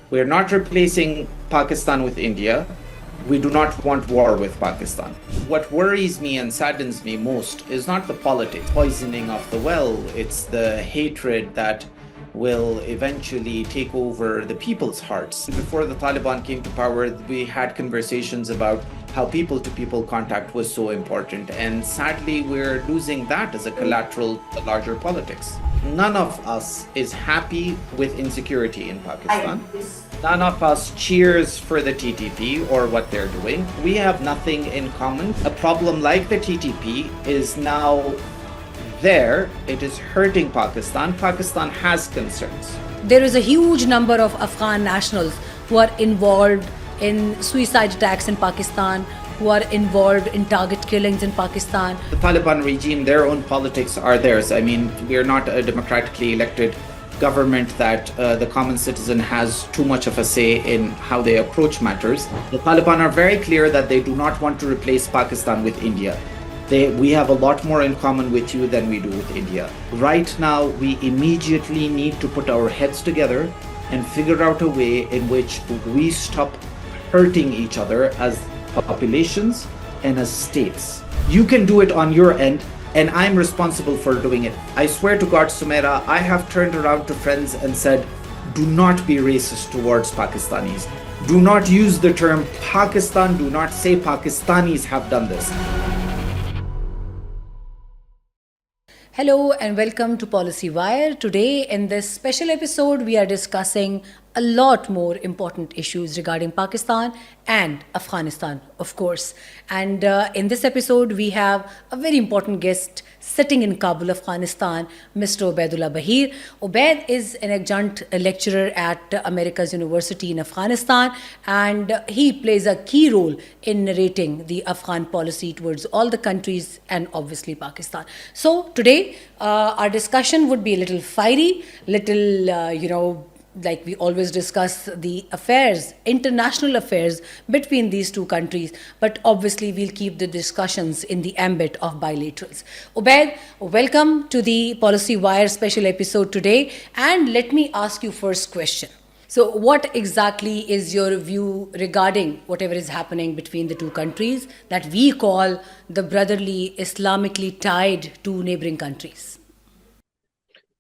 We're not replacing Pakistan with India. We do not want war with Pakistan. What worries me and saddens me most is not the politics, poisoning of the well, it's the hatred that will eventually take over the people's hearts. Before the Taliban came to power, we had conversations about how people to people contact was so important. And sadly, we're losing that as a collateral to larger politics. None of us is happy with insecurity in Pakistan. None of us cheers for the TTP or what they're doing. We have nothing in common. A problem like the TTP is now there. It is hurting Pakistan. Pakistan has concerns. There is a huge number of Afghan nationals who are involved in suicide attacks in Pakistan, who are involved in target killings in Pakistan. The Taliban regime, their own politics are theirs. I mean, we are not a democratically elected government that the common citizen has too much of a say in how they approach matters. The Taliban are very clear that they do not want to replace Pakistan with India. We have a lot more in common with you than we do with India. Right now, we immediately need to put our heads together and figure out a way in which we stop hurting each other as populations and as states. You can do it on your end, and I'm responsible for doing it. I swear to God, Sumaira, I have turned around to friends and said, do not be racist towards Pakistanis. Do not use the term Pakistan. Do not say Pakistanis have done this. Hello and welcome to Policy Wire. Today in this special episode, we are discussing a lot more important issues regarding Pakistan and Afghanistan, of course. And in this episode, we have a very important guest sitting in Kabul, Afghanistan, Mr. Ubaidullah Baheer. Ubaid is an adjunct lecturer at America's University in Afghanistan, and he plays a key role in narrating the Afghan policy towards all the countries and obviously Pakistan. So today, our discussion would be a little fiery, like we always discuss the affairs, international affairs between these two countries, but obviously we'll keep the discussions in the ambit of bilaterals. Ubaid, welcome to the Policy Wire special episode today, and let me ask you first question. So what exactly is your view regarding whatever is happening between the two countries that we call the brotherly, Islamically tied two neighboring countries?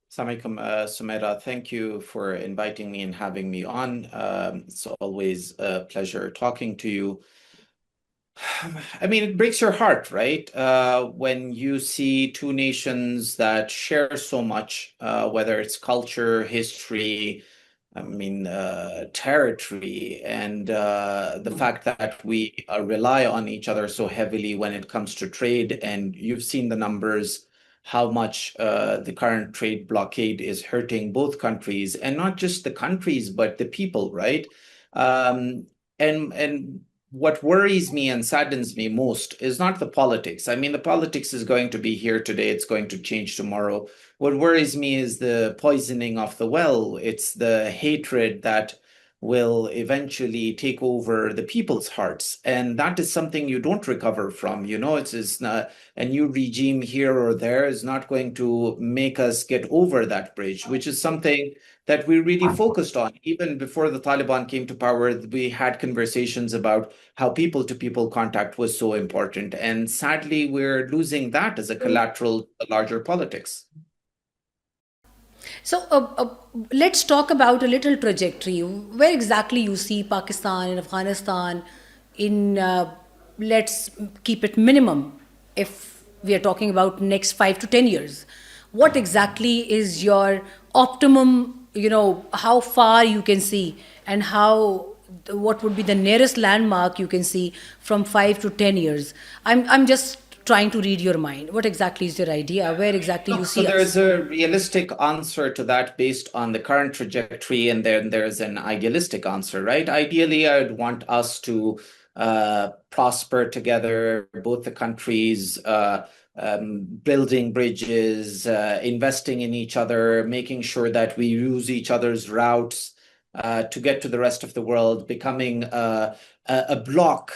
Assalamualaikum, Sumaira. Thank you for inviting me and having me on. It's always a pleasure talking to you. I mean, it breaks your heart, right? When you see two nations that share so much, whether it's culture, history, territory, and the fact that we rely on each other so heavily when it comes to trade. And you've seen the numbers, how much the current trade blockade is hurting both countries, and not just the countries, but the people, right? And what worries me and saddens me most is not the politics. I mean, the politics is going to be here today. It's going to change tomorrow. What worries me is the poisoning of the well. It's the hatred that will eventually take over the people's hearts. And that is something you don't recover from. You know, it's not a new regime here or there is not going to make us get over that bridge, which is something that we really focused on. Even before the Taliban came to power, we had conversations about how people to people contact was so important. And sadly, we're losing that as a collateral to larger politics. So let's talk about a little trajectory. Where exactly you see Pakistan and Afghanistan in, let's keep it minimum, if we are talking about next 5 to 10 years. What exactly is your optimum, how far you can see, and what would be the nearest landmark you can see from 5 to 10 years? I'm just trying to read your mind. What exactly is your idea? Where exactly you see us? So there's a realistic answer to that based on the current trajectory, and then there's an idealistic answer, right? Ideally, I would want us to prosper together, both the countries, building bridges, investing in each other, making sure that we use each other's routes to get to the rest of the world, becoming a block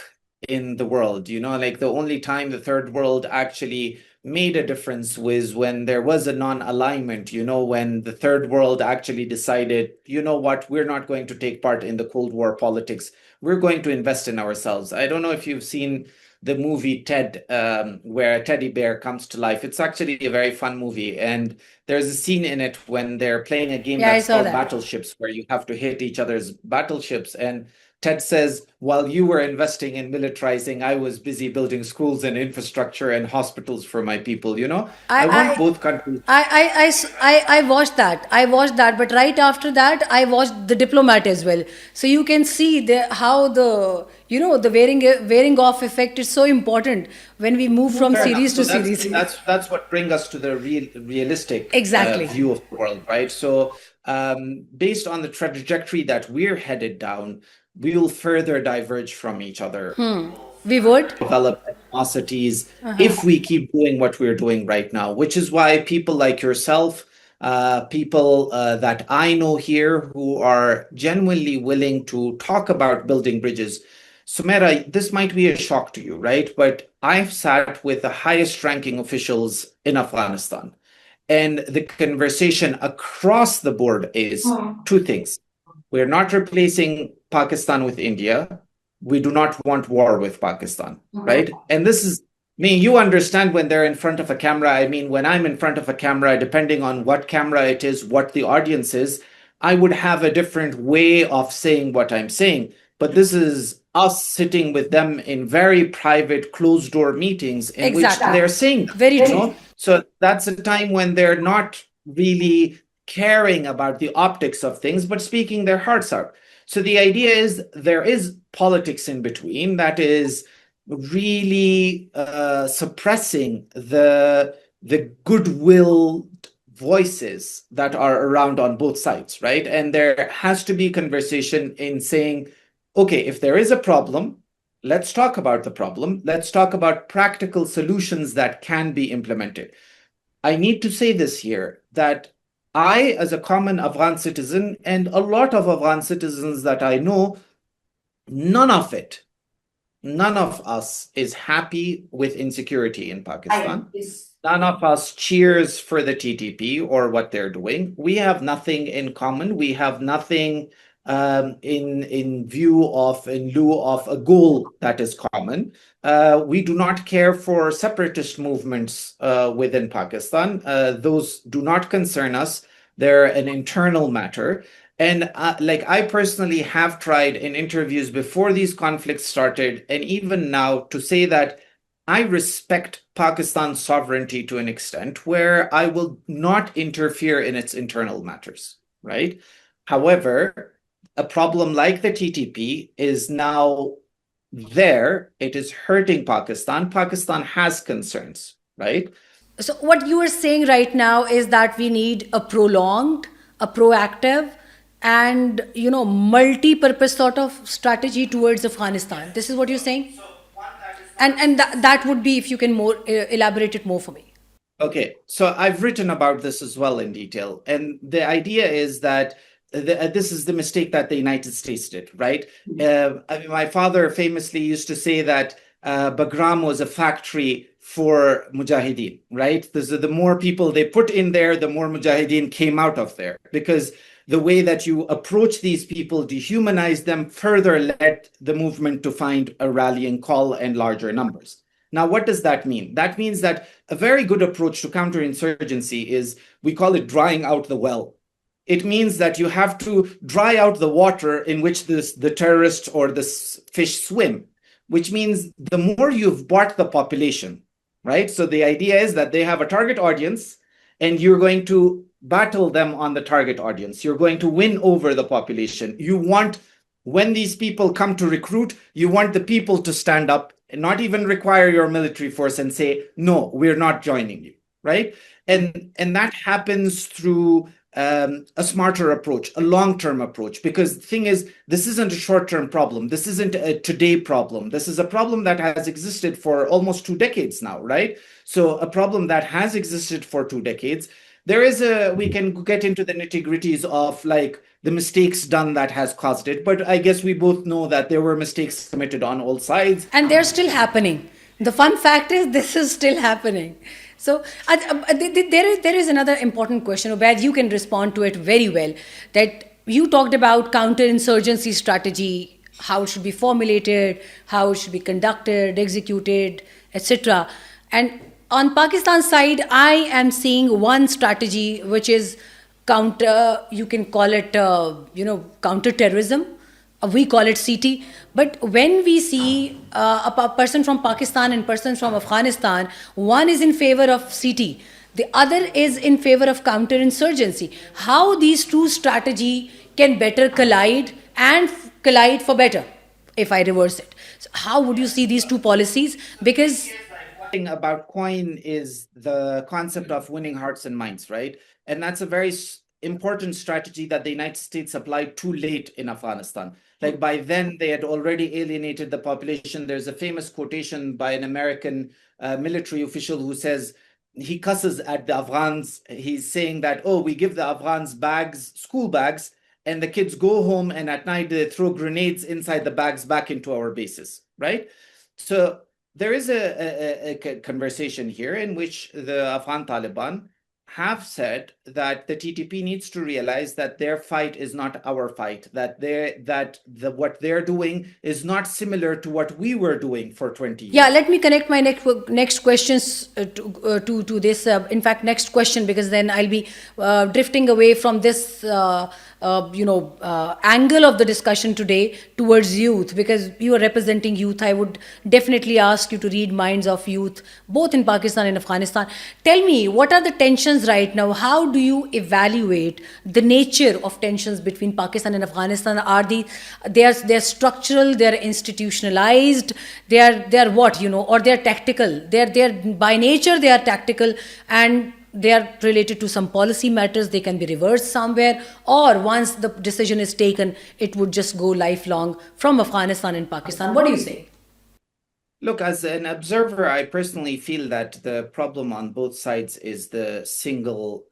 in the world. Like the only time the third world actually made a difference was when there was a non-alignment, when the third world actually decided, you know what, we're not going to take part in the Cold War politics. We're going to invest in ourselves. I don't know if you've seen the movie Ted, where a teddy bear comes to life. It's actually a very fun movie. And there's a scene in it when they're playing a game Yeah, I that's saw called that. Battleships, where you have to hit each other's battleships. And Ted says, while you were investing in militarizing, I was busy building schools and infrastructure and hospitals for my people. I want I, both countries. I watched that. I watched that, but right after that, I watched The Diplomat as well. So you can see how the wearing off effect is so important when we move from Fair enough. series So to that's series. that's what brings us to the realistic Exactly. view of the world, right? So based on the trajectory that we're headed down, we will further diverge from each other, We would. develop animosities if we keep doing what we're doing right now, which is why people like yourself, people that I know here who are genuinely willing to talk about building bridges. Sumera, this might be a shock to you, right? But I've sat with the highest ranking officials in Afghanistan. And the conversation across the board is two things. We're not replacing Pakistan with India. We do not want war with Pakistan, right? And this is, you understand when they're in front of a camera. I mean, when I'm in front of a camera, depending on what camera it is, what the audience is, I would have a different way of saying what I'm saying. But this is us sitting with them in very private, closed door meetings in which Exactly. they're saying, Very true. So that's a time when they're not really caring about the optics of things, but speaking their hearts out. So the idea is there is politics in between that is really suppressing the goodwill voices that are around on both sides, right? And there has to be conversation in saying, okay, if there is a problem, let's talk about the problem. Let's talk about practical solutions that can be implemented. I need to say this here that I, as a common Afghan citizen, and a lot of Afghan citizens that I know, none of us is happy with insecurity in Pakistan. None of us cheers for the TTP or what they're doing. We have nothing in common. We have nothing in lieu of a goal that is common. We do not care for separatist movements within Pakistan. Those do not concern us. They're an internal matter. And like I personally have tried in interviews before these conflicts started, and even now, to say that I respect Pakistan's sovereignty to an extent where I will not interfere in its internal matters, right? However, a problem like the TTP is now there. It is hurting Pakistan. Pakistan has concerns, right? So what you are saying right now is that we need a prolonged, a proactive, and multi-purpose sort of strategy towards Afghanistan. This is what you're saying, and that would be, if you can more elaborate it more for me. Okay, so I've written about this as well in detail, and the idea is that this is the mistake that the United States did, right? I mean, my father famously used to say that Bagram was a factory for Mujahideen, right? The more people they put in there, the more Mujahideen came out of there, because the way that you approach these people, dehumanize them, further led the movement to find a rallying call and larger numbers. Now, what does that mean? That means that a very good approach to counterinsurgency is, we call it drying out the well. It means that you have to dry out the water in which the terrorists or the fish swim, which means the more you've bought the population, right? So the idea is that they have a target audience and you're going to battle them on the target audience. You're going to win over the population. You want, when these people come to recruit, you want the people to stand up and not even require your military force and say, no, we're not joining you, right? And that happens through a smarter approach, a long-term approach, because the thing is, this isn't a short-term problem. This isn't a today problem. This is a problem that has existed for almost 2 decades now, right? So a problem that has existed for 2 decades. We can get into the nitty-gritties of like the mistakes done that has caused it, but I guess we both know that there were mistakes committed on all sides. And they're still happening. The fun fact is, this is still happening. So there is another important question, Ubaid. You can respond to it very well. That you talked about counterinsurgency strategy, how it should be formulated, how it should be conducted, executed, etc. And on Pakistan's side, I am seeing one strategy which is counter. You can call it, counter terrorism. We call it CT. But when we see a person from Pakistan and person from Afghanistan, one is in favor of CT, the other is in favor of counterinsurgency. How these two strategy can better collide and collide for better, if I reverse it. So how would you see these two policies? Because thing about coin is the concept of winning hearts and minds, right? And that's a very important strategy that the United States applied too late in Afghanistan. Like by then, they had already alienated the population. There's a famous quotation by an American military official who says, he cusses at the Afghans. He's saying that, oh, we give the Afghans bags, school bags, and the kids go home and at night they throw grenades inside the bags back into our bases, right? So there is a conversation here in which the Afghan Taliban have said that the TTP needs to realize that their fight is not our fight, that what they're doing is not similar to what we were doing for 20 years. Yeah, let me connect my next questions to this. In fact, next question, because then I'll be drifting away from this angle of the discussion today towards youth, because you are representing youth. I would definitely ask you to read minds of youth, both in Pakistan and Afghanistan. Tell me, what are the tensions right now? How do you evaluate the nature of tensions between Pakistan and Afghanistan? Are they're structural, they're institutionalized, they're what, or they're tactical? They're by nature they are tactical, and they are related to some policy matters. They can be reversed somewhere, or once the decision is taken, it would just go lifelong from Afghanistan and Pakistan. What do you say? Look, as an observer, I personally feel that the problem on both sides is the single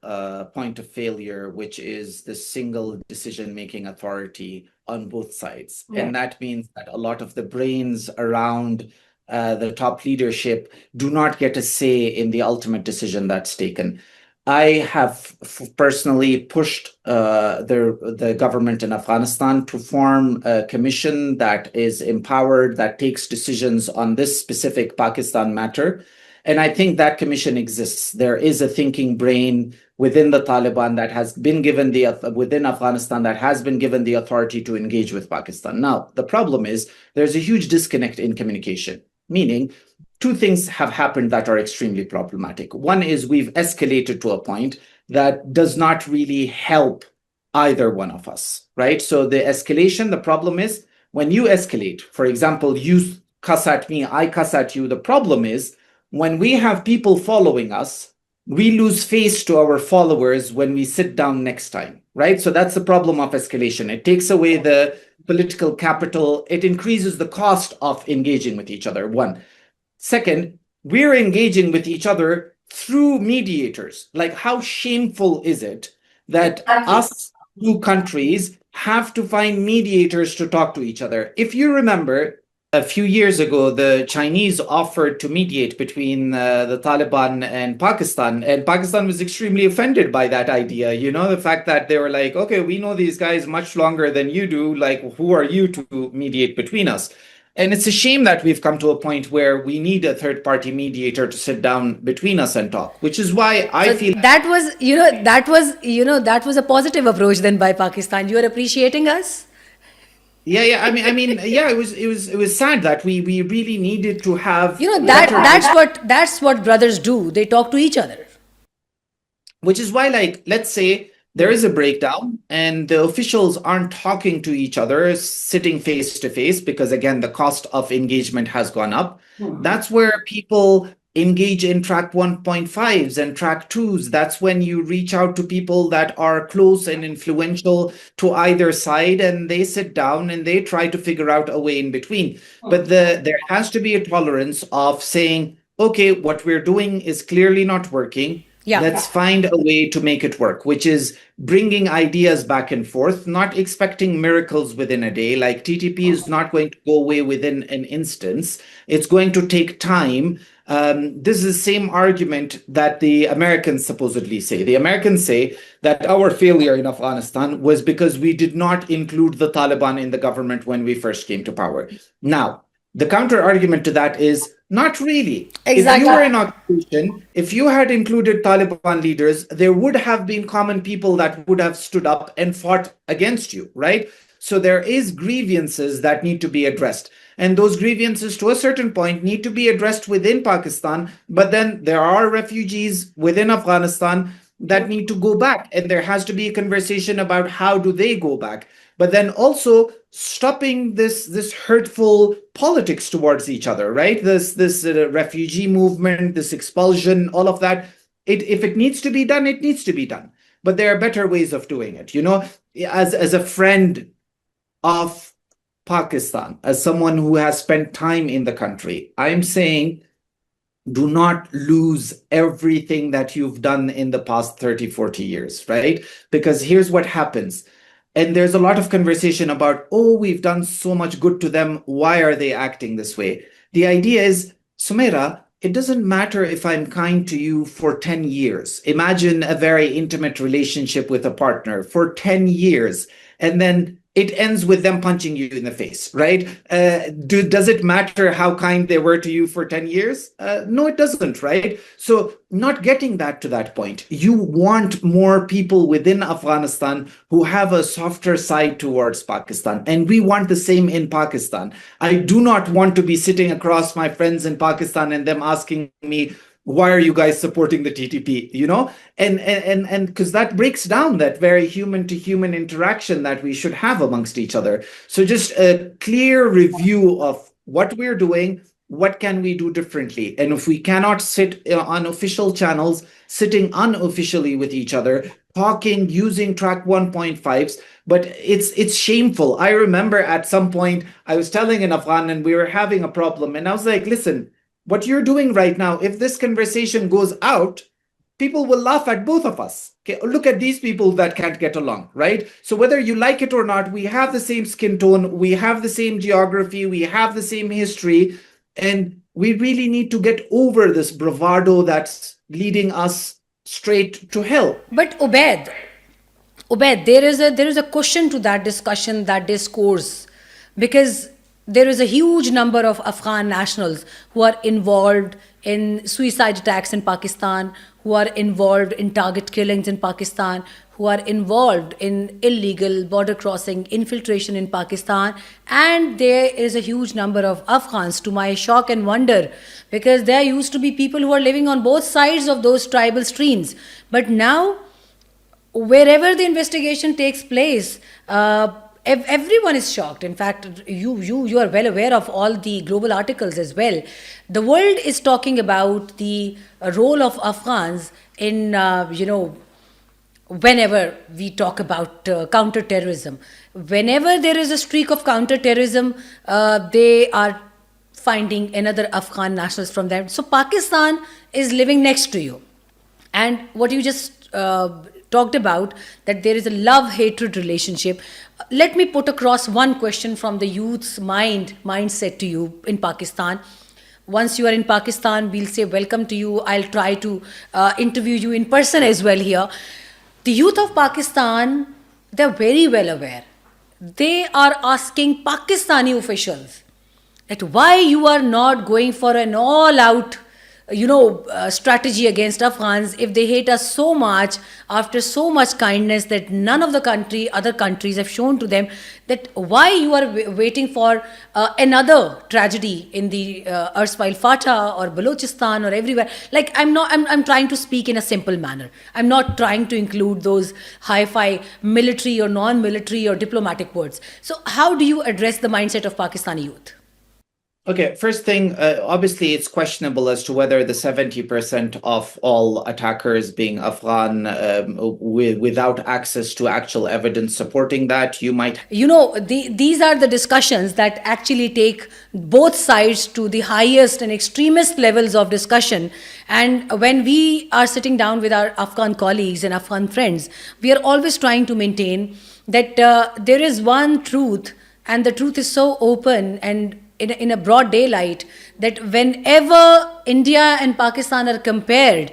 point of failure, which is the single decision-making authority on both sides. Yeah. And that means that a lot of the brains around the top leadership do not get a say in the ultimate decision that's taken. I have personally pushed the government in Afghanistan to form a commission that is empowered, that takes decisions on this specific Pakistan matter. And I think that commission exists. There is a thinking brain within the Taliban that has been given within Afghanistan that has been given the authority to engage with Pakistan. Now, the problem is there's a huge disconnect in communication, meaning two things have happened that are extremely problematic. One is we've escalated to a point that does not really help either one of us, right? So the escalation, the problem is when you escalate, for example, you cuss at me, I cuss at you. The problem is when we have people following us, we lose face to our followers when we sit down next time, right? So that's the problem of escalation. It takes away the political capital. It increases the cost of engaging with each other, one. Second, we're engaging with each other through mediators. Like, how shameful is it that us two countries have to find mediators to talk to each other? If you remember, a few years ago, the Chinese offered to mediate between the Taliban and Pakistan was extremely offended by that idea. The fact that they were like, okay, we know these guys much longer than you do. Like, who are you to mediate between us? And it's a shame that we've come to a point where we need a third-party mediator to sit down between us and talk, which is why I feel that was a positive approach then by Pakistan. You are appreciating us? Yeah. I mean, yeah. It was sad that we really needed to have. That's what brothers do. They talk to each other. Which is why, like, let's say there is a breakdown and the officials aren't talking to each other, sitting face to face, because again, the cost of engagement has gone up. Mm-hmm. That's where people engage in track 1.5s and track 2s. That's when you reach out to people that are close and influential to either side, and they sit down and they try to figure out a way in between. Mm-hmm. But there has to be a tolerance of saying, okay, what we're doing is clearly not working. Yeah. Let's find a way to make it work, which is bringing ideas back and forth, not expecting miracles within a day. Like, TTP is not going to go away within an instance. It's going to take time. This is the same argument that the Americans supposedly say. The Americans say that our failure in Afghanistan was because we did not include the Taliban in the government when we first came to power. Now, the counter argument to that is not really. Exactly. If you were in occupation, if you had included Taliban leaders, there would have been common people that would have stood up and fought against you, right? So there is grievances that need to be addressed. And those grievances, to a certain point, need to be addressed within Pakistan. But then there are refugees within Afghanistan that need to go back. And there has to be a conversation about how do they go back. But then also stopping this hurtful politics towards each other, right? This refugee movement, this expulsion, all of that. If it needs to be done, it needs to be done. But there are better ways of doing it. You know, as a friend of Pakistan, as someone who has spent time in the country, I'm saying do not lose everything that you've done in the past 30, 40 years, right? Because here's what happens. And there's a lot of conversation about, oh, we've done so much good to them. Why are they acting this way? The idea is, Sumaira, it doesn't matter if I'm kind to you for 10 years. Imagine a very intimate relationship with a partner for 10 years, and then it ends with them punching you in the face, right? Does it matter how kind they were to you for 10 years? No, it doesn't, right? So not getting that to that point. You want more people within Afghanistan who have a softer side towards Pakistan. And we want the same in Pakistan. I do not want to be sitting across my friends in Pakistan and them asking me, why are you guys supporting the TTP? You know, and because that breaks down that very human to human interaction that we should have amongst each other. So just a clear review of what we're doing, what can we do differently, and if we cannot sit on official channels, sitting unofficially with each other, talking using track 1.5s. But it's shameful. I remember at some point I was telling an Afghan and we were having a problem, and I was like, listen, what you're doing right now, if this conversation goes out, people will laugh at both of us. Okay, look at these people that can't get along, right? So whether you like it or not, we have the same skin tone, we have the same geography, we have the same history, and we really need to get over this bravado that's leading us straight to hell. But Ubaid, there is a question to that discussion, that discourse, because there is a huge number of Afghan nationals who are involved in suicide attacks in Pakistan, who are involved in target killings in Pakistan, who are involved in illegal border crossing, infiltration in Pakistan. And there is a huge number of Afghans, to my shock and wonder, because there used to be people who are living on both sides of those tribal streams. But now, wherever the investigation takes place, everyone is shocked. In fact, you are well aware of all the global articles as well. The world is talking about the role of Afghans in, whenever we talk about counter-terrorism. Whenever there is a streak of counter-terrorism, they are finding another Afghan nationals from there. So Pakistan is living next to you. And what you just talked about, that there is a love-hatred relationship. Let me put across one question from the youth's mindset to you in Pakistan. Once you are in Pakistan, we'll say welcome to you. I'll try to interview you in person as well here. The youth of Pakistan, they're very well aware. They are asking Pakistani officials that why you are not going for an all-out strategy against Afghans if they hate us so much, after so much kindness that none of the other countries have shown to them, that why you are waiting for another tragedy in the erstwhile Fatah or Balochistan or everywhere. Like, I'm trying to speak in a simple manner. I'm not trying to include those hi-fi military or non-military or diplomatic words. So how do you address the mindset of Pakistani youth? Okay, first thing, obviously it's questionable as to whether the 70% of all attackers being Afghan without access to actual evidence supporting that, you might... These are the discussions that actually take both sides to the highest and extremist levels of discussion. And when we are sitting down with our Afghan colleagues and Afghan friends, we are always trying to maintain that there is one truth, and the truth is so open and in a broad daylight that whenever India and Pakistan are compared,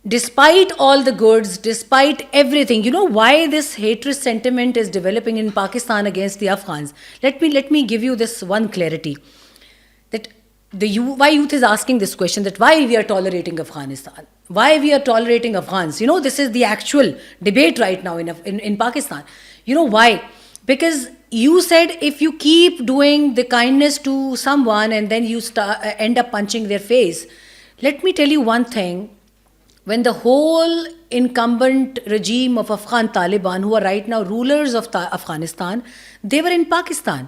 despite all the goods, despite everything, you know why this hatred sentiment is developing in Pakistan against the Afghans. Let me give you this one clarity, that why youth is asking this question, that why we are tolerating Afghanistan, why we are tolerating Afghans. You know, this is the actual debate right now in Pakistan. You know why? Because you said if you keep doing the kindness to someone and then you end up punching their face. Let me tell you one thing. When the whole incumbent regime of Afghan Taliban, who are right now rulers of Afghanistan, they were in Pakistan.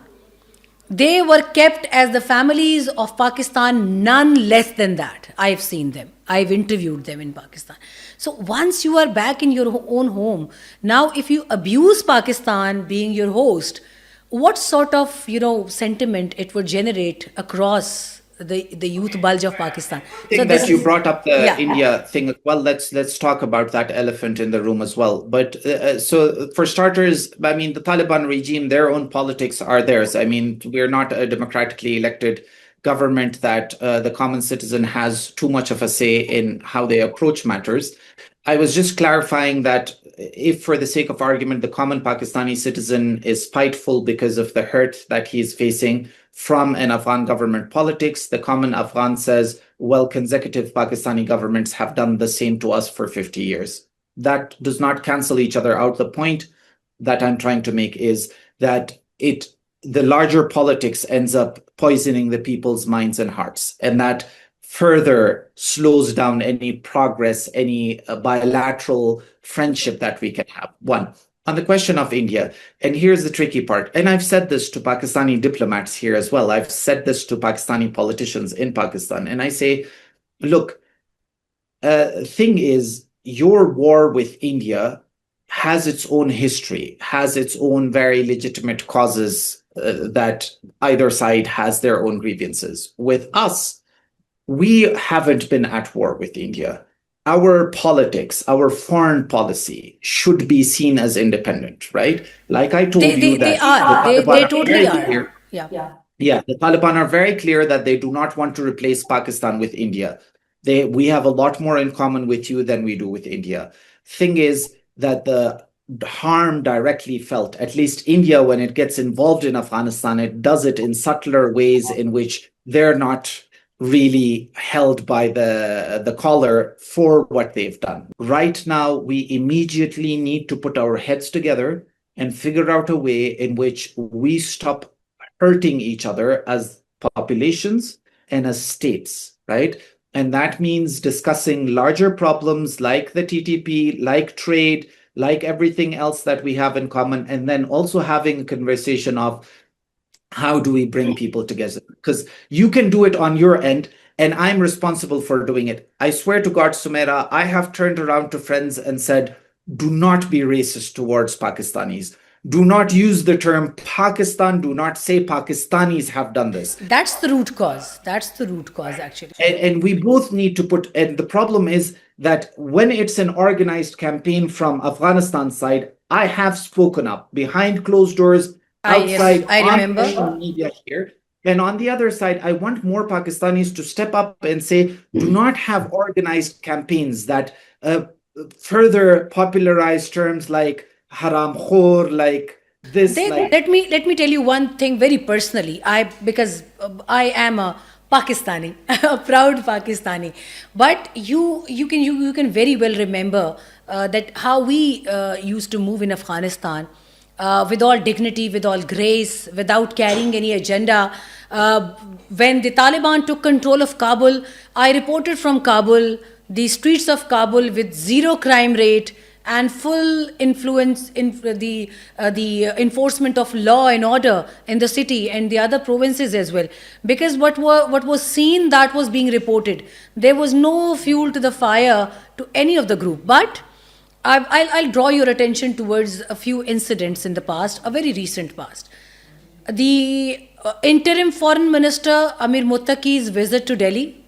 They were kept as the families of Pakistan, none less than that. I've seen them. I've interviewed them in Pakistan. So once you are back in your own home, now if you abuse Pakistan being your host, what sort of, sentiment it would generate across the youth bulge of Pakistan? I think this that you is- brought up the yeah. India thing as well. Let's talk about that elephant in the room as well. But so for starters, I mean, the Taliban regime, their own politics are theirs. I mean, we're not a democratically elected government that the common citizen has too much of a say in how they approach matters. I was just clarifying that if, for the sake of argument, the common Pakistani citizen is spiteful because of the hurt that he is facing from an Afghan government politics, the common Afghan says, well, consecutive Pakistani governments have done the same to us for 50 years. That does not cancel each other out. The point that I'm trying to make is that the larger politics ends up poisoning the people's minds and hearts, and that further slows down any progress, any bilateral friendship that we can have. One, on the question of India, and here's the tricky part, and I've said this to Pakistani diplomats here as well. I've said this to Pakistani politicians in Pakistan, and I say, look, thing is, your war with India has its own history, has its own very legitimate causes that either side has their own grievances. With us, we haven't been at war with India. Our politics, our foreign policy should be seen as independent, right? Like I told you that they totally are. Yeah, the Taliban are very clear that they do not want to replace Pakistan with India. We have a lot more in common with you than we do with India. Thing is that the harm directly felt, at least India, when it gets involved in Afghanistan, it does it in subtler ways in which they're not really held by the collar for what they've done. Right now, we immediately need to put our heads together and figure out a way in which we stop hurting each other as populations and as states, right? And that means discussing larger problems like the TTP, like trade, like everything else that we have in common, and then also having a conversation of how do we bring people together? Because you can do it on your end, and I'm responsible for doing it. I swear to God, Sumaira, I have turned around to friends and said, do not be racist towards Pakistanis. Do not use the term Pakistan. Do not say Pakistanis have done this. That's the root cause. That's the root cause, actually. And we both need to and the problem is that when it's an organized campaign from Afghanistan's side, I have spoken up behind closed doors, outside, I remember. on social media here. And on the other side, I want more Pakistanis to step up and say, do not have organized campaigns that further popularize terms like haram khor, like this. Let me tell you one thing very personally. Because I am a Pakistani, a proud Pakistani. But you can very well remember that how we used to move in Afghanistan. With all dignity, with all grace, without carrying any agenda. When the Taliban took control of Kabul, I reported from Kabul, the streets of Kabul with zero crime rate and full influence in the enforcement of law and order in the city and the other provinces as well. Because what was seen, that was being reported. There was no fuel to the fire to any of the group. But I'll draw your attention towards a few incidents in the past, a very recent past. The interim foreign minister Amir Muttaqi's visit to Delhi,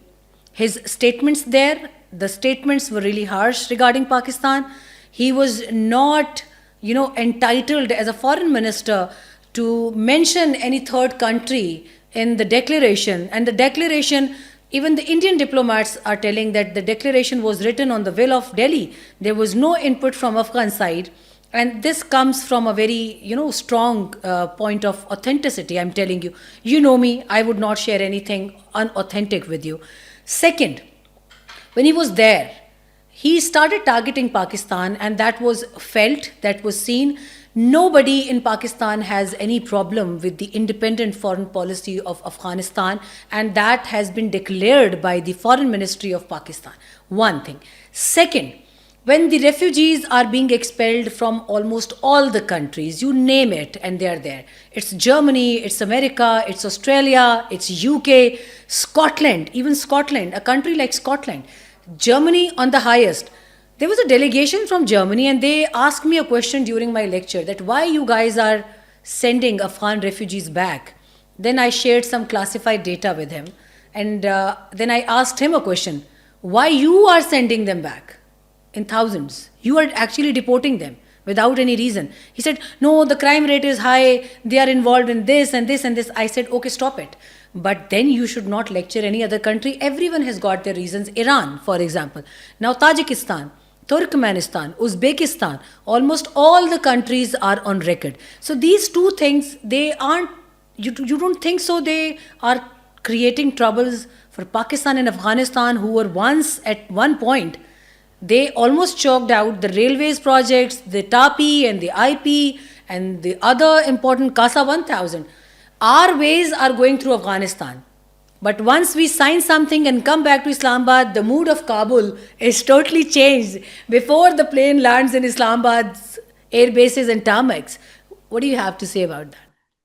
his statements there, the statements were really harsh regarding Pakistan. He was not, entitled as a foreign minister to mention any third country in the declaration, and the declaration, even the Indian diplomats are telling that the declaration was written on the will of Delhi. There was no input from Afghan side, and this comes from a very strong point of authenticity. I'm telling you, you know me, I would not share anything unauthentic with you. Second, when he was there, he started targeting Pakistan, and that was felt, that was seen. Nobody in Pakistan has any problem with the independent foreign policy of Afghanistan, and that has been declared by the Foreign Ministry of Pakistan. One thing. Second, when the refugees are being expelled from almost all the countries, you name it, and they are there. It's Germany, it's America, it's Australia, it's UK, Scotland, even Scotland, a country like Scotland. Germany on the highest. There was a delegation from Germany, and they asked me a question during my lecture, that why you guys are sending Afghan refugees back. Then I shared some classified data with him, and then I asked him a question, why you are sending them back in thousands? You are actually deporting them without any reason. He said, no, the crime rate is high, they are involved in this and this and this. I said, okay, stop it. But then you should not lecture any other country. Everyone has got their reasons. Iran, for example. Now Tajikistan, Turkmenistan, Uzbekistan, almost all the countries are on record. So these two things, they aren't, you don't think so, they are creating troubles for Pakistan and Afghanistan, who were once at one point, they almost choked out the railways projects, the TAPI and the IP and the other important CASA 1000. Our ways are going through Afghanistan. But once we sign something and come back to Islamabad, the mood of Kabul is totally changed before the plane lands in Islamabad's air bases and tarmacs. What do you have to say about that?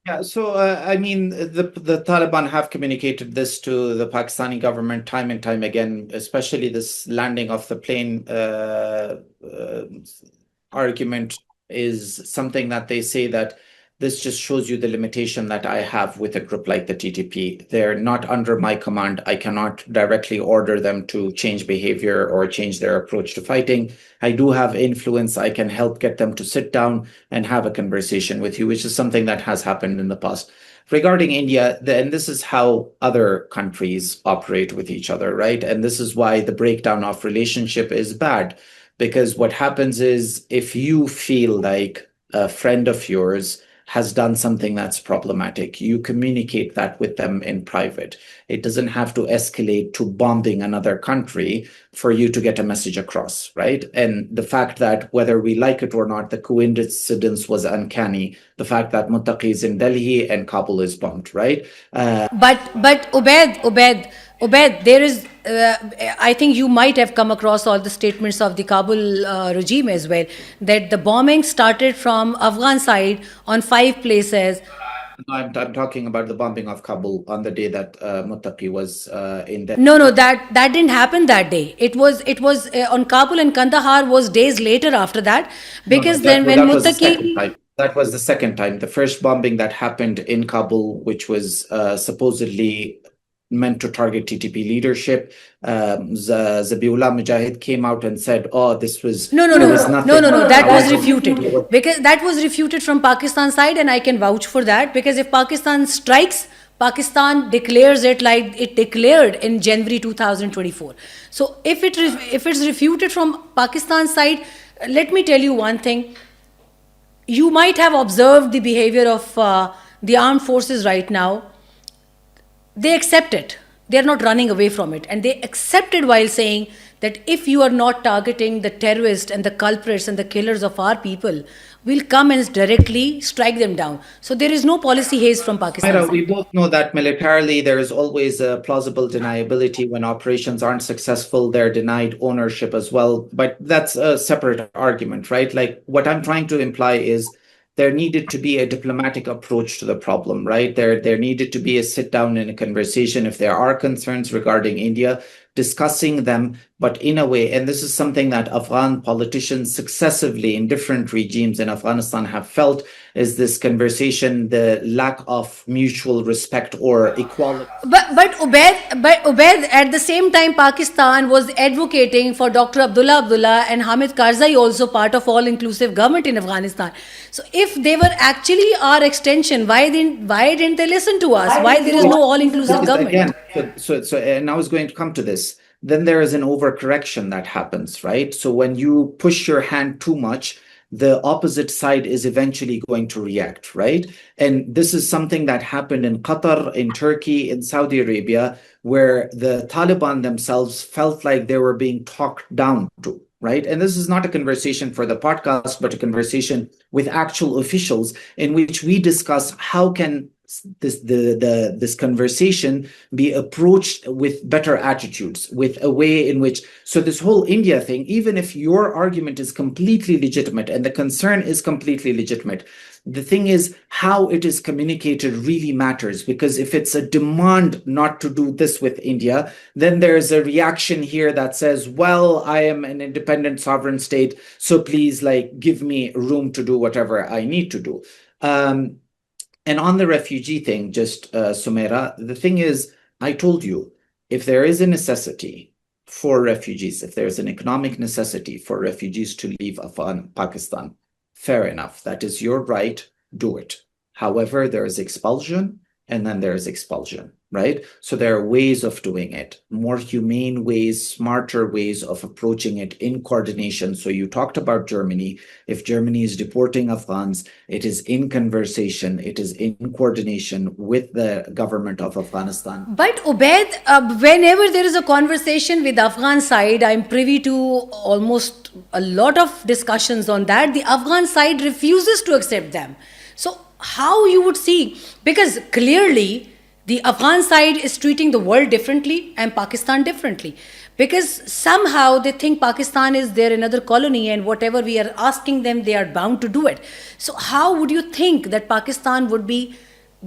Yeah, so I mean, the Taliban have communicated this to the Pakistani government time and time again, especially this landing of the plane argument is something that they say that this just shows you the limitation that I have with a group like the TTP. They're not under my command. I cannot directly order them to change behavior or change their approach to fighting. I do have influence. I can help get them to sit down and have a conversation with you, which is something that has happened in the past. Regarding India, and this is how other countries operate with each other, right? And this is why the breakdown of relationship is bad, because what happens is if you feel like a friend of yours has done something that's problematic, you communicate that with them in private. It doesn't have to escalate to bombing another country for you to get a message across, right? And the fact that whether we like it or not, the coincidence was uncanny. The fact that Muttaqi is in Delhi and Kabul is bombed, right? But Ubaid, there is, I think you might have come across all the statements of the Kabul regime as well, that the bombing started from Afghan side on 5 places. No, I'm talking about the bombing of Kabul on the day that Muttaqi was in Delhi. No, that didn't happen that day. It was on Kabul, and Kandahar was days later after that, because then when Muttaqi... That was the second time. The first bombing that happened in Kabul, which was supposedly meant to target TTP leadership, Zabiullah Mujahid came out and said, "Oh, this was no. That was refuted, because that was refuted from Pakistan side, and I can vouch for that, because if Pakistan strikes, Pakistan declares it like it declared in January 2024. So if it's refuted from Pakistan side, let me tell you one thing. You might have observed the behavior of the armed forces right now. They accept it. They are not running away from it. And they accept it while saying that if you are not targeting the terrorists and the culprits and the killers of our people, we'll come and directly strike them down. So there is no policy haze from Pakistan. We both know that militarily there is always a plausible deniability. When operations aren't successful, they're denied ownership as well. But that's a separate argument, right? Like what I'm trying to imply is there needed to be a diplomatic approach to the problem, right? There needed to be a sit down and a conversation if there are concerns regarding India, discussing them, but in a way, and this is something that Afghan politicians successively in different regimes in Afghanistan have felt, is this conversation the lack of mutual respect or equality. But Ubaid, at the same time, Pakistan was advocating for Dr. Abdullah and Hamid Karzai, also part of all-inclusive government in Afghanistan. So, if they were actually our extension, why didn't they listen to us? Why there is no all-inclusive government? Again, so, and I was going to come to this. Then there is an overcorrection that happens, right? So when you push your hand too much, the opposite side is eventually going to react, right? And this is something that happened in Qatar, in Turkey, in Saudi Arabia, where the Taliban themselves felt like they were being talked down to, right? And this is not a conversation for the podcast, but a conversation with actual officials in which we discuss how can this conversation be approached with better attitudes, with a way in which, so this whole India thing, even if your argument is completely legitimate and the concern is completely legitimate, the thing is how it is communicated really matters, because if it's a demand not to do this with India, then there's a reaction here that says, well, I am an independent sovereign state, so please give me room to do whatever I need to do. And on the refugee thing, just Sumaira, the thing is, I told you, if there is a necessity for refugees, if there's an economic necessity for refugees to leave Pakistan, fair enough. That is your right. Do it. However, there is expulsion and then there is expulsion, right? So there are ways of doing it, more humane ways, smarter ways of approaching it in coordination. So you talked about Germany. If Germany is deporting Afghans, it is in conversation, it is in coordination with the government of Afghanistan. But Ubaid, whenever there is a conversation with Afghan side, I'm privy to almost a lot of discussions on that. The Afghan side refuses to accept them. So how you would see, because clearly the Afghan side is treating the world differently and Pakistan differently, because somehow they think Pakistan is their another colony and whatever we are asking them, they are bound to do it. So how would you think that Pakistan would be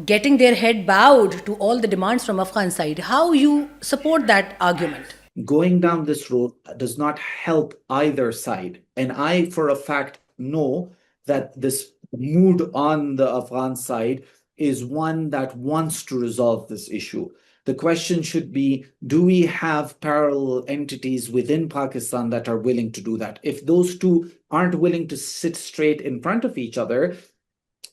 getting their head bowed to all the demands from Afghan side? How you support that argument? Going down this road does not help either side. And I, for a fact, know that this mood on the Afghan side is one that wants to resolve this issue. The question should be, do we have parallel entities within Pakistan that are willing to do that? If those two aren't willing to sit straight in front of each other,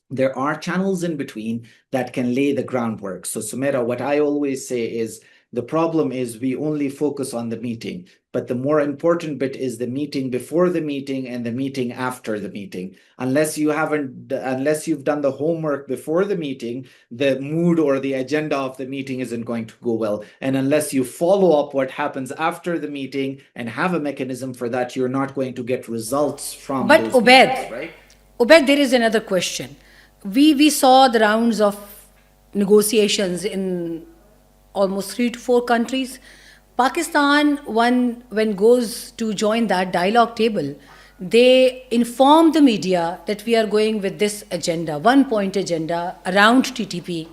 there are channels in between that can lay the groundwork. So Sumaira, what I always say is, the problem is we only focus on the meeting, but the more important bit is the meeting before the meeting and the meeting after the meeting. Unless you've done the homework before the meeting, the mood or the agenda of the meeting isn't going to go well. And unless you follow up what happens after the meeting and have a mechanism for that, you're not going to get results from But those Ubaid, meetings, right? Ubaid, there is another question. We saw the rounds of negotiations in almost 3 to 4 countries. Pakistan, when goes to join that dialogue table, they inform the media that we are going with this agenda, 1-point agenda around TTP,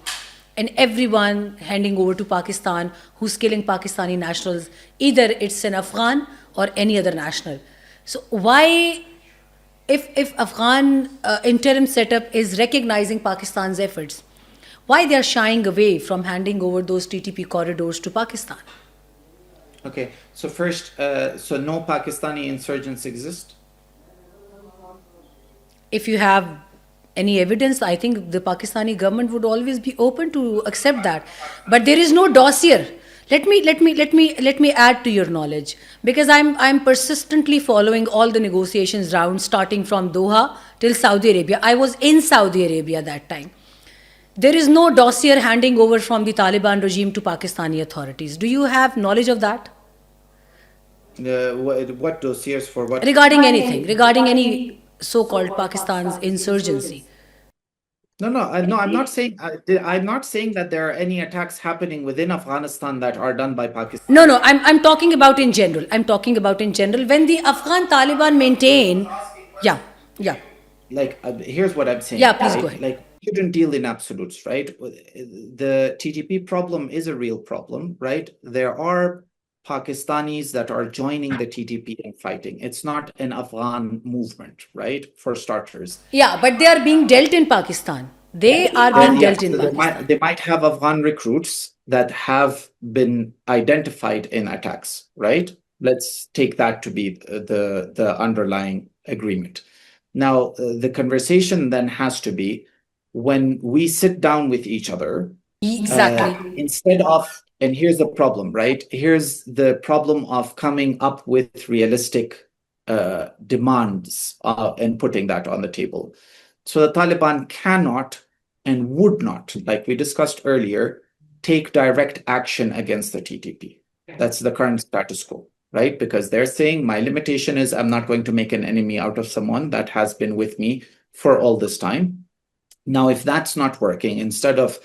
and everyone handing over to Pakistan who's killing Pakistani nationals, either it's an Afghan or any other national. So why, if Afghan interim setup is recognizing Pakistan's efforts, why they are shying away from handing over those TTP corridors to Pakistan? Okay, so first, so no Pakistani insurgents exist? If you have any evidence, I think the Pakistani government would always be open to accept that. But there is no dossier. Let me add to your knowledge, because I'm persistently following all the negotiations rounds starting from Doha till Saudi Arabia. I was in Saudi Arabia that time. There is no dossier handing over from the Taliban regime to Pakistani authorities. Do you have knowledge of that? What dossiers for what? Regarding anything, regarding any so-called Pakistan's insurgency. No, I'm not saying that there are any attacks happening within Afghanistan that are done by Pakistan. No, I'm talking about in general. I'm talking about in general. When the Afghan Taliban maintain, yeah. Here's what I'm saying. Yeah, please go ahead. You shouldn't deal in absolutes, right? The TTP problem is a real problem, right? There are Pakistanis that are joining the TTP and fighting. It's not an Afghan movement, right? For starters. Yeah, but they are being dealt in Pakistan. They are being dealt in Pakistan. They might have Afghan recruits that have been identified in attacks, right? Let's take that to be the underlying agreement. Now, the conversation then has to be when we sit down with each other, Exactly. instead of, and here's the problem, right? Here's the problem of coming up with realistic demands and putting that on the table. So the Taliban cannot and would not, like we discussed earlier, take direct action against the TTP. That's the current status quo, right? Because they're saying my limitation is I'm not going to make an enemy out of someone that has been with me for all this time. Now, if that's not working, instead of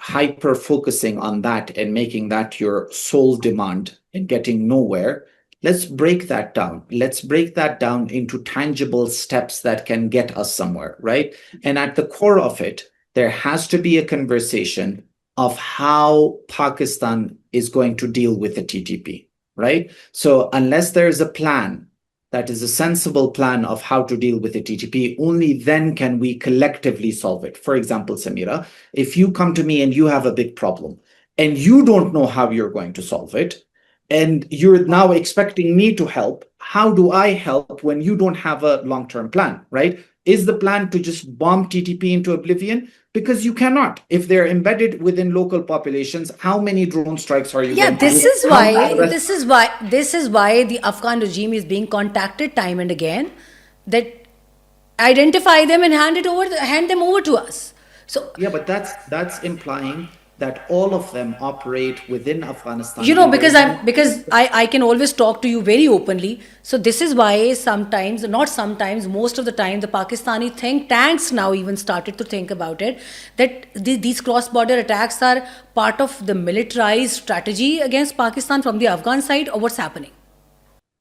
hyper focusing on that and making that your sole demand and getting nowhere, let's break that down. Let's break that down into tangible steps that can get us somewhere, right? And at the core of it, there has to be a conversation of how Pakistan is going to deal with the TTP, right? So unless there is a plan that is a sensible plan of how to deal with the TTP, only then can we collectively solve it. For example, Samira, if you come to me and you have a big problem and you don't know how you're going to solve it, and you're now expecting me to help, how do I help when you don't have a long-term plan, right? Is the plan to just bomb TTP into oblivion? Because you cannot. If they're embedded within local populations, how many drone strikes are you Yeah, going to do? this is why the Afghan regime is being contacted time and again, that identify them and hand them over to us. So, Yeah, but that's implying that all of them operate within Afghanistan. because I can always talk to you very openly. So this is why sometimes, not sometimes, most of the time, the Pakistani think tanks now even started to think about it, that these cross-border attacks are part of the militarized strategy against Pakistan from the Afghan side, or what's happening.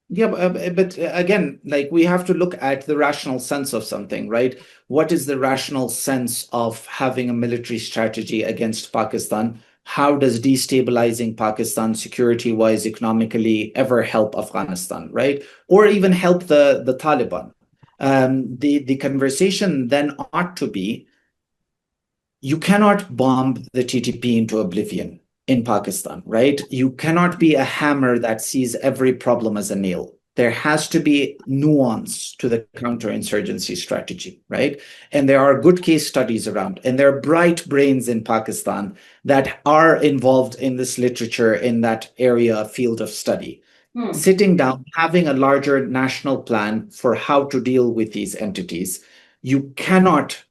Yeah, but again, like we have to look at the rational sense of something, right? What is the rational sense of having a military strategy against Pakistan? How does destabilizing Pakistan security-wise, economically ever help Afghanistan, right? Or even help the Taliban? The conversation then ought to be, you cannot bomb the TTP into oblivion in Pakistan, right? You cannot be a hammer that sees every problem as a nail. There has to be nuance to the counterinsurgency strategy, right? And there are good case studies around, and there are bright brains in Pakistan that are involved in this literature in that area field of study. Sitting down, having a larger national plan for how to deal with these entities. You cannot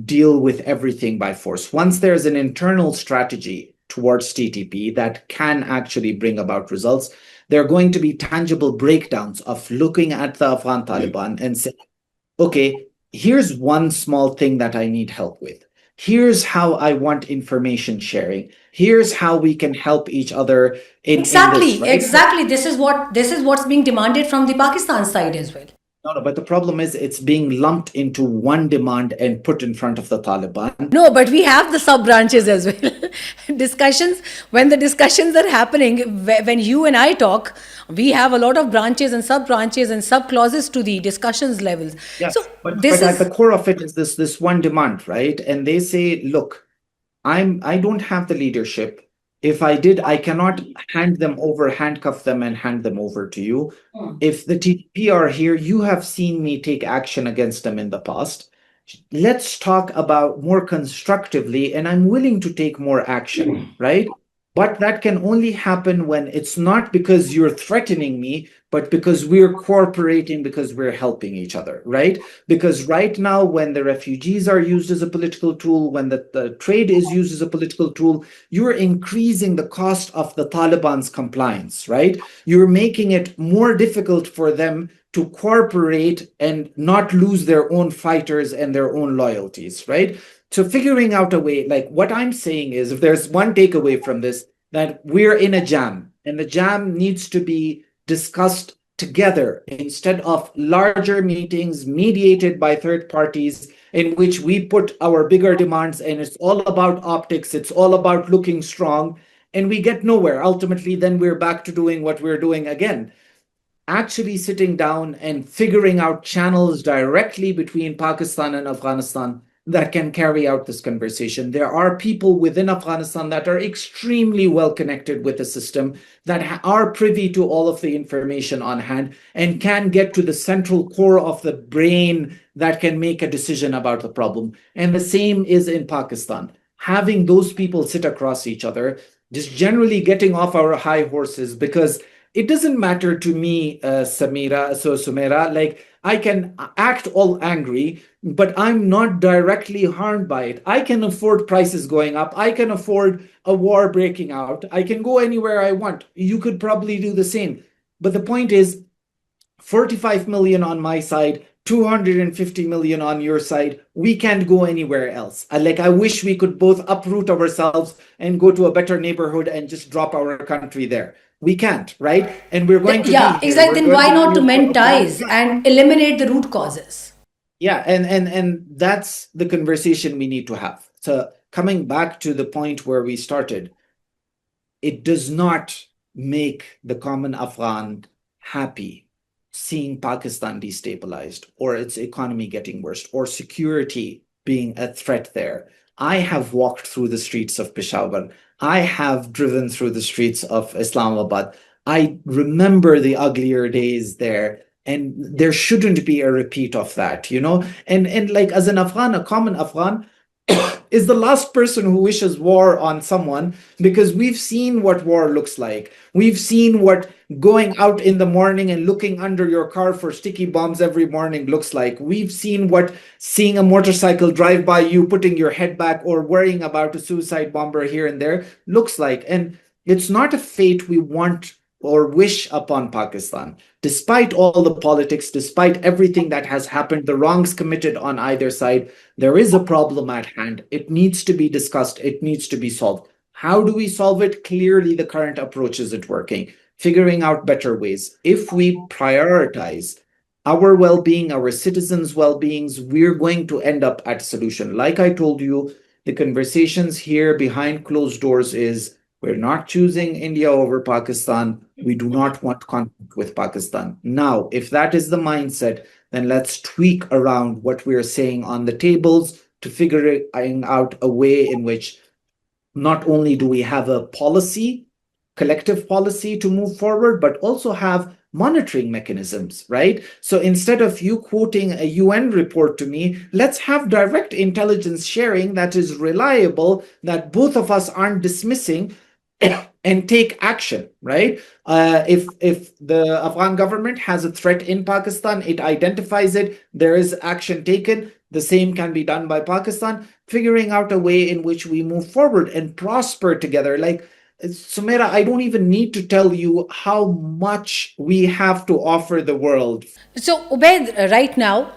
deal with everything by force. Once there's an internal strategy towards TTP that can actually bring about results, there are going to be tangible breakdowns of looking at the Afghan Taliban and saying, okay, here's one small thing that I need help with. Here's how I want information sharing. Here's how we can help each other in this, right? Exactly. This is what's being demanded from the Pakistan side as well. No, but the problem is it's being lumped into one demand and put in front of the Taliban. No, but we have the sub branches as well. Discussions, when the discussions are happening, when you and I talk, we have a lot of branches and sub clauses to the discussions levels. Yeah, So but this at is the core of it is this one demand, right? And they say, look, I don't have the leadership. If I did, I cannot handcuff them and hand them over to you. If the TTP are here, you have seen me take action against them in the past. Let's talk about more constructively, and I'm willing to take more action, right? But that can only happen when it's not because you're threatening me, but because we're cooperating, because we're helping each other, right? Because right now, when the refugees are used as a political tool, when the trade is used as a political tool, you're increasing the cost of the Taliban's compliance, right? You're making it more difficult for them to cooperate and not lose their own fighters and their own loyalties, right? So figuring out a way, like what I'm saying is, if there's one takeaway from this, that we're in a jam, and the jam needs to be discussed together instead of larger meetings mediated by third parties in which we put our bigger demands, and it's all about optics, it's all about looking strong, and we get nowhere. Ultimately, then we're back to doing what we're doing again. Actually sitting down and figuring out channels directly between Pakistan and Afghanistan that can carry out this conversation. There are people within Afghanistan that are extremely well connected with the system, that are privy to all of the information on hand and can get to the central core of the brain that can make a decision about the problem. And the same is in Pakistan. Having those people sit across each other, just generally getting off our high horses, because it doesn't matter to me, Sumaira, like I can act all angry, but I'm not directly harmed by it. I can afford prices going up. I can afford a war breaking out. I can go anywhere I want. You could probably do the same. But the point is, 45 million on my side, 250 million on your side. We can't go anywhere else. I wish we could both uproot ourselves and go to a better neighborhood and just drop our country there. We can't, right? And we're going to Yeah, be here. exactly. Then why not to mend ties Yeah, and eliminate the root causes? yeah, and that's the conversation we need to have. So coming back to the point where we started, it does not make the common Afghan happy seeing Pakistan destabilized or its economy getting worse or security being a threat there. I have walked through the streets of Peshawar. I have driven through the streets of Islamabad. I remember the uglier days there. And there shouldn't be a repeat of that, you know? And like as an Afghan, a common Afghan, is the last person who wishes war on someone, because we've seen what war looks like. We've seen what going out in the morning and looking under your car for sticky bombs every morning looks like. We've seen what seeing a motorcycle drive by you, putting your head back, or worrying about a suicide bomber here and there looks like. And it's not a fate we want or wish upon Pakistan. Despite all the politics, despite everything that has happened, the wrongs committed on either side, there is a problem at hand. It needs to be discussed. It needs to be solved. How do we solve it? Clearly, the current approach isn't working. Figuring out better ways. If we prioritize our well-being, our citizens' well-beings, we're going to end up at a solution. Like I told you, the conversations here behind closed doors is we're not choosing India over Pakistan. We do not want conflict with Pakistan. Now, if that is the mindset, then let's tweak around what we're saying on the tables to figure out a way in which not only do we have a policy, collective policy to move forward, but also have monitoring mechanisms, right? So instead of you quoting a UN report to me, let's have direct intelligence sharing that is reliable, that both of us aren't dismissing, and take action, right? If the Afghan government has a threat in Pakistan, it identifies it, there is action taken. The same can be done by Pakistan, figuring out a way in which we move forward and prosper together. Like, Sumaira, I don't even need to tell you how much we have to offer the world. So, Ubaid, right now,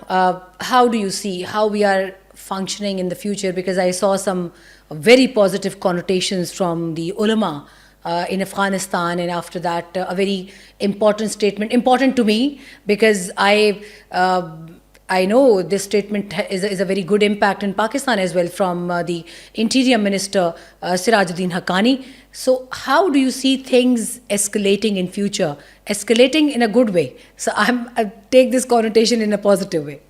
how do you see how we are functioning in the future? Because I saw some very positive connotations from the ulama in Afghanistan, and after that, a very important statement, important to me because I know this statement is a very good impact in Pakistan as well from the Interior Minister Sirajuddin Haqqani. So how do you see things escalating in future? Escalating in a good way. So I take this connotation in a positive way.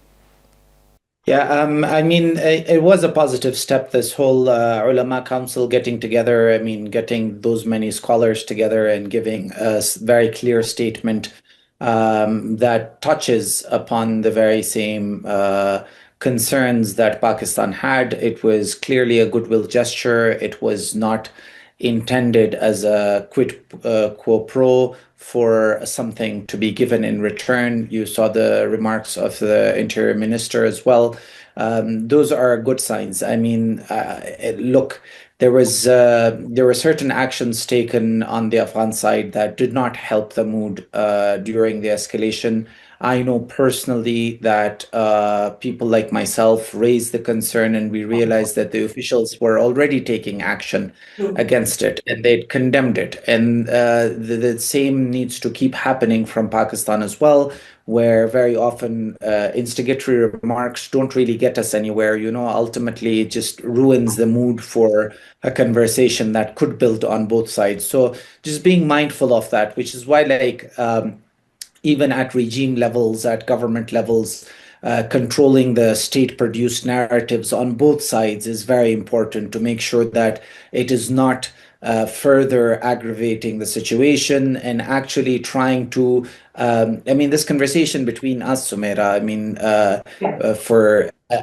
Yeah, I mean, it was a positive step, this whole ulama council getting together. I mean, getting those many scholars together and giving a very clear statement that touches upon the very same concerns that Pakistan had. It was clearly a goodwill gesture. It was not intended as a quid quo pro for something to be given in return. You saw the remarks of the Interior Minister as well. Those are good signs. I mean, look, there were certain actions taken on the Afghan side that did not help the mood during the escalation. I know personally that people like myself raised the concern, and we realized that the officials were already taking action against it, and they'd condemned it. And the same needs to keep happening from Pakistan as well, where very often instigatory remarks don't really get us anywhere. Ultimately, it just ruins the mood for a conversation that could build on both sides. So just being mindful of that, which is why, like, even at regime levels, at government levels, controlling the state produced narratives on both sides is very important to make sure that it is not further aggravating the situation and actually trying to. I mean, this conversation between us, Sumaira, I mean,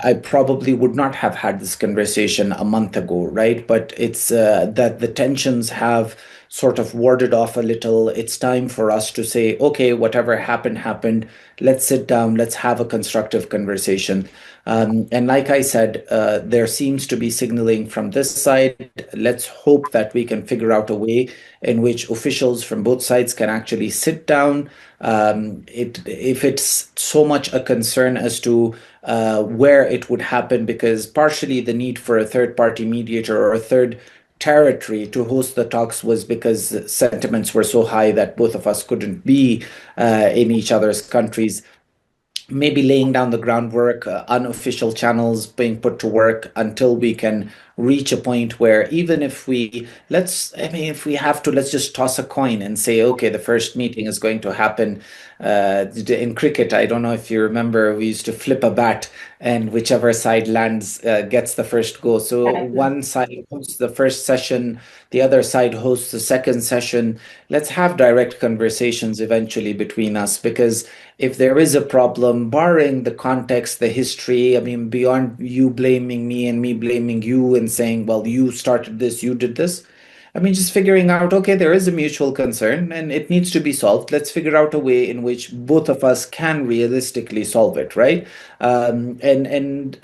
I probably would not have had this conversation a month ago, right? But it's that the tensions have sort of warded off a little. It's time for us to say, okay, whatever happened, happened. Let's sit down. Let's have a constructive conversation. And like I said, there seems to be signaling from this side. Let's hope that we can figure out a way in which officials from both sides can actually sit down. If it's so much a concern as to where it would happen, because partially the need for a third party mediator or a third territory to host the talks was because sentiments were so high that both of us couldn't be in each other's countries. Maybe laying down the groundwork, unofficial channels being put to work until we can reach a point where even if I mean, if we have to, let's just toss a coin and say, okay, the first meeting is going to happen. In cricket, I don't know if you remember, we used to flip a bat and whichever side lands gets the first go. So one side hosts the first session, the other side hosts the second session. Let's have direct conversations eventually between us, because if there is a problem, barring the context, the history, I mean, beyond you blaming me and me blaming you and saying, well, you started this, you did this. I mean, just figuring out, okay, there is a mutual concern and it needs to be solved. Let's figure out a way in which both of us can realistically solve it, right? And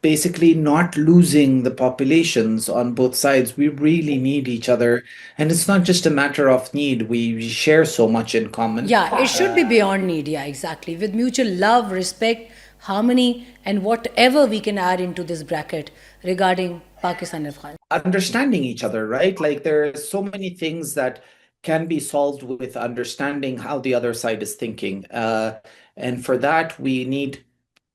basically not losing the populations on both sides. We really need each other. And it's not just a matter of need. We share so much in common. Yeah, it should be beyond need. Yeah, exactly. With mutual love, respect, harmony, and whatever we can add into this bracket regarding Pakistan and Afghanistan. Understanding each other, right? Like there are so many things that can be solved with understanding how the other side is thinking. And for that, we need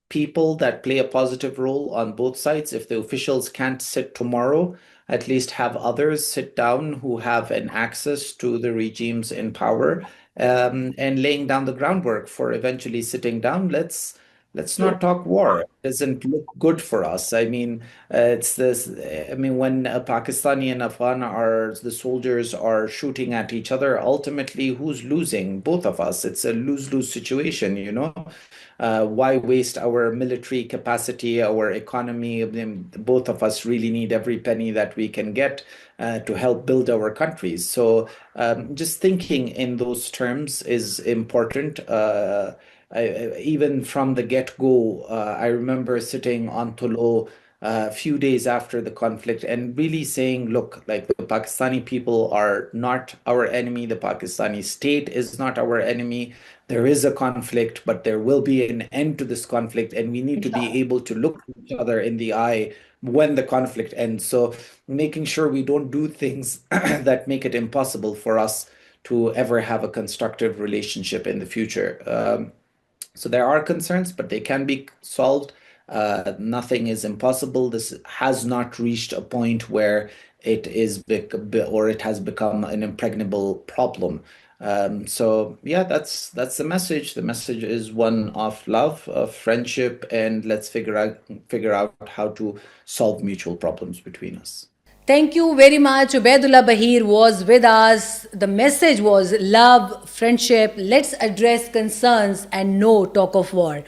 people that play a positive role on both sides. If the officials can't sit tomorrow, at least have others sit down who have an access to the regimes in power, and laying down the groundwork for eventually sitting down. Let's not talk war. It doesn't look good for us. I mean, it's this. I mean, when a Pakistani and Afghan are the soldiers are shooting at each other, ultimately, who's losing? Both of us. It's a lose-lose situation, you know. Why waste our military capacity, our economy? I mean, both of us really need every penny that we can get to help build our countries. So just thinking in those terms is important. Even from the get-go, I remember sitting on Tolo a few days after the conflict and really saying, look, like the Pakistani people are not our enemy. The Pakistani state is not our enemy. There is a conflict, but there will be an end to this conflict, and we need to be able to look each other in the eye when the conflict ends. So making sure we don't do things that make it impossible for us to ever have a constructive relationship in the future. So there are concerns, but they can be solved. Nothing is impossible. This has not reached a point where it is or it has become an impregnable problem. So yeah, that's the message. The message is one of love, of friendship, and let's figure out how to solve mutual problems between us. Thank you very much. Ubaidullah Baheer was with us. The message was love, friendship. Let's address concerns and no talk of war.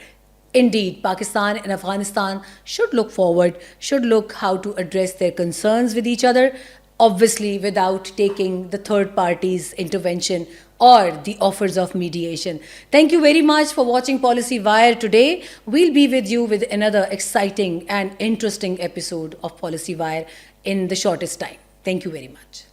Indeed, Pakistan and Afghanistan should look forward, should look how to address their concerns with each other, obviously without taking the third party's intervention or the offers of mediation. Thank you very much for watching Policy Wire today. We'll be with you with another exciting and interesting episode of Policy Wire in the shortest time. Thank you very much.